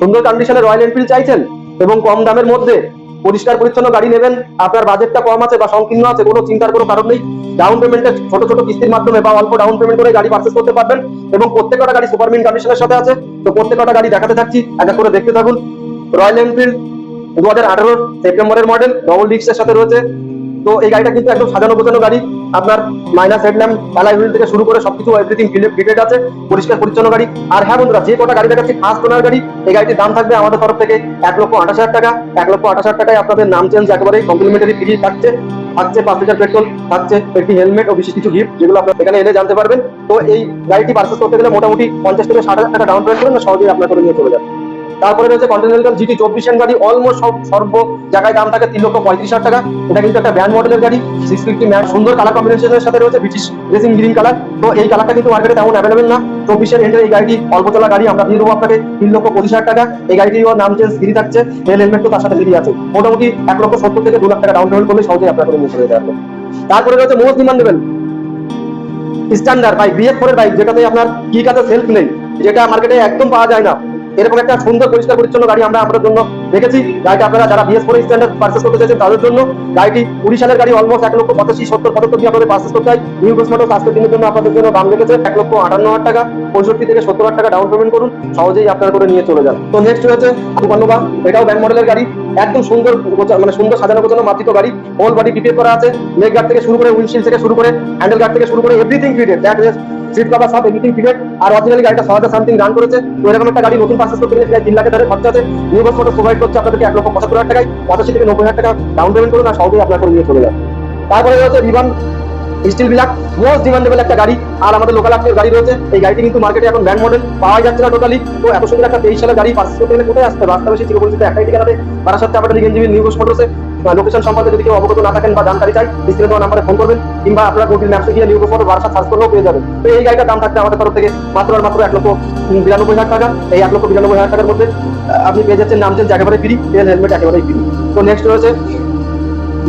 সুন্দর কন্ডিশনে royal Enfield চাইছেন এবং কম দামের মধ্যে পরিষ্কার পরিচ্ছন্ন গাড়ি নেবেন, আপনার বাজেটটা কম আছে বা সংকীর্ণ আছে, কোনো চিন্তার কোনো কারণ নেই। ডাউন পেমেন্টে ছোট ছোট কিস্তির মাধ্যমে বা অল্প ডাউন পেমেন্ট করে গাড়ি পারচেজ করতে পারবেন এবং প্রত্যেকটা গাড়ি সুপার মিন কন্ডিশনের সাথে আছে। তো প্রত্যেকটা গাড়ি দেখাতে থাকছি, এক এক করে দেখতে থাকুন। রয়্যাল এনফিল্ড 2018 সেপ্টেম্বরের মডেল, ডবল ডিস্কের সাথে রয়েছে। তো এই গাড়িটা কিন্তু একদম সাজানো গোছানো গাড়ি, আপনার মাইনাস হেডল্যাম্প, অ্যালয় হুইল থেকে শুরু করে সবকিছু এভরিথিং ফিটেড আছে, পরিষ্কার পরিচ্ছন্ন গাড়ি। আর হ্যাঁ বন্ধুরা, যে কটা গাড়ি দেখাচ্ছি ফার্স্ট ওনার গাড়ি। এই গাড়িটির দাম থাকবে আমাদের তরফ থেকে 1,28,000 টাকা। 1,28,000 টাকায় আপনাদের নাম চেঞ্জ একেবারে কমপ্লিমেন্টারি ফ্রি থাকছে। 5 লিটার পেট্রোল থাকছে, একটি হেলমেট ও বিশেষ কিছু গিফট, যেগুলো আপনারা এখানে এনে জানতে পারবেন। তো এই গাড়িটি পারচেজ করতে গেলে মোটামুটি 50 থেকে 60,000 টাকা ডাউন পেমেন্ট করেন, সহজেই আপনার করে নিয়ে চলে যাবে। তারপরে রয়েছে কন্টিনেন্টাল জিটি 24 গাড়ি, অলমোস্ট সর্ব জায়গায় দাম থাকে 3,35,000 টাকা। এটা কিন্তু একটা ব্যান্ড মডেলের গাড়ি, 650 ম্যাট, সুন্দর কালার কম্বিনেশনের সাথে রয়েছে ব্রিটিশ রেসিং গ্রিন কালার। তো এই কালারটা কিন্তু মার্কেটে তেমন অ্যাভেলেবেল না। 24 এন্ডের এই গাড়িটি অল্প চলা গাড়ি, আমরা দিয়ে দেবো আপনাকে 3,25,000 টাকা। এই গাড়িটিও নাম চেঞ্জ ফ্রি থাকছে, হেলমেট তো তার সাথে ফ্রি আছে। মোটামুটি 1,70,000 থেকে 2 লাখ টাকা ডাউন পেমেন্ট করলে সহজেই আপনার করে নিয়ে চলে যাবে। তারপরে রয়েছে most demandable standard bike, BS4 এর বাইক, যেটাতে আপনার কি কাছে সেলফ নেই, যেটা মার্কেটে একদম পাওয়া যায় না। এরকম একটা সুন্দর পরিষ্কার পরিচ্ছন্ন গাড়ি আমরা আপনাদের জন্য রেখেছি। গাড়িটা আপনারা যারা BS4 স্ট্যান্ডার্ড পারচেজ করতে চাইছেন তাদের জন্য। গাড়িটি 20 সালের গাড়ি, অলমোস্ট 1,85,000-70,000 দিয়ে আপনাদের পারচেজ করতে হয়। নিউ কসমেটিক্স আজকের দিনের জন্য আপনাদের জন্য দাম রেখেছে 1,58,000 টাকা। 65 থেকে 70,000 টাকা ডাউন পেমেন্ট করুন, সহজেই আপনার করে নিয়ে চলে যান। তো নেক্সট রয়েছে সুপারনোভা, এটাও ব্যান্ড মডেলের গাড়ি, একদম সুন্দর মানে সুন্দর সাজানো গোছানো মার্জিত গাড়ি। হোল বডি প্রিপেয়ার করা আছে, লেগ গার্ড থেকে শুরু করে, উইন্ডশিল্ড থেকে শুরু করে, হ্যান্ডেল গার্ড থেকে শুরু করে everything fitted, back rest, seat cover সব এভরিথিং ফিটেড। আর অরিজিনালি গাড়িটা 6,000 সামথিং রান করেছে। তো এরকম একটা গাড়ি নতুন পারচেজ করতে গেলে প্রায় 3 লাখের ধারে খরচা আছে। নিউ কসমেটিক্স প্রোভাইড করছে আপনাদেরকে 1,75,000 টাকায়। 85 থেকে 90,000 টাকা ডাউন পেমেন্ট করুন, আর সহজেই আপনার করে নিয়ে চলে যান। তারপরে রয়েছে রিবান স্টিল বিলাক, মোস্ট ডিমান্ডেবল একটা গাড়ি। আর আমাদের লোকাল আপনার গাড়ি রয়েছে। এই গাড়িটি কিন্তু মার্কেটে এখন ব্র্যান্ড মডেল পাওয়া যাচ্ছে না টোটালি। তো এত সুন্দর একটা 23 সালের গাড়ি পারচেজ করতে গেলে কোথায় আসতে হবে? রাস্তা বেশি চিরপরিচিত একটাই ঠিকানাতে, বারাসাত চাপাটালি গেঞ্জিবি নিউ কসমেটিক্সে। লোকেশন সম্পর্কে যদি কেউ অবগত না থাকেন বা জানকারি চাই, স্ক্রিনে দেওয়া নাম্বারে ফোন করবেন, কিংবা আপনারা গুগল ম্যাপসে গিয়ে নিউ কসমেটিক্স বারাসাত সার্চ করলেও পেয়ে যাবেন। তো এই গাড়িটার দাম থাকছে আমাদের তরফ থেকে মাত্র 1,92,000 টাকা। এই 1,92,000 টাকার মধ্যে আপনি পেয়ে যাচ্ছেন নাম চেঞ্জ একেবারে ফ্রি, তেল হেলমেট একেবারে ফ্রি। তো নেক্সট রয়েছে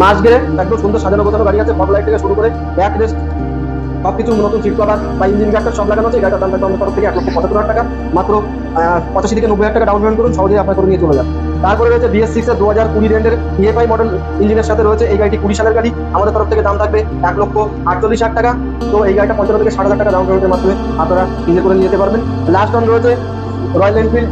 মাসগ্রে, একদম সুন্দর সাজানো গোছানো গাড়ি আছে, ফগ লাইট থেকে শুরু করে ব্যাক রেস্ট সবকিছু নতুন সিট কভার বা ইঞ্জিন গার্ডটা সব লাগানো আছে। গাড়িটার দাম থাকবে আমাদের তরফ থেকে 1,75,000 টাকা। মাত্র 85 থেকে 90,000 টাকা ডাউন পেমেন্ট করুন, সহজেই আপনার করে নিয়ে চলে যান। তারপরে রয়েছে BS6 এর 2020 রেন্ডের EFI মডেল ইঞ্জিনের সাথে রয়েছে। এই গাড়িটি 20 সালের গাড়ি, আমাদের তরফ থেকে দাম থাকবে 1,48,000 টাকা। তো এই গাড়িটা 55 থেকে 60,000 টাকা ডাউন পেমেন্টের মাধ্যমে আপনারা নিজে করে নিয়ে যেতে পারবেন। লাস্ট অন রয়েছে রয়্যাল এনফিল্ড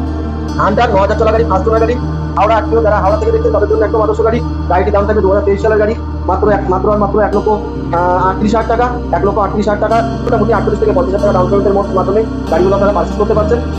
হান্টার, 9,000 চলা গাড়ি, ফার্স্ট ওনার গাড়ি। হাওড়া আটকিও, যারা হাওড়া থেকে দেখছেন তাদের জন্য একদম আদর্শ গাড়ি। গাড়িটির দাম থাকবে 2023 সালের গাড়ি, মাত্র 1,38,000 টাকা। 1,38,000 টাকা, মোটামুটি 48 থেকে 50,000 টাকা ডাউন পেমেন্টের মাধ্যমে গাড়িগুলো আপনারা পারচেজ করতে পারছেন।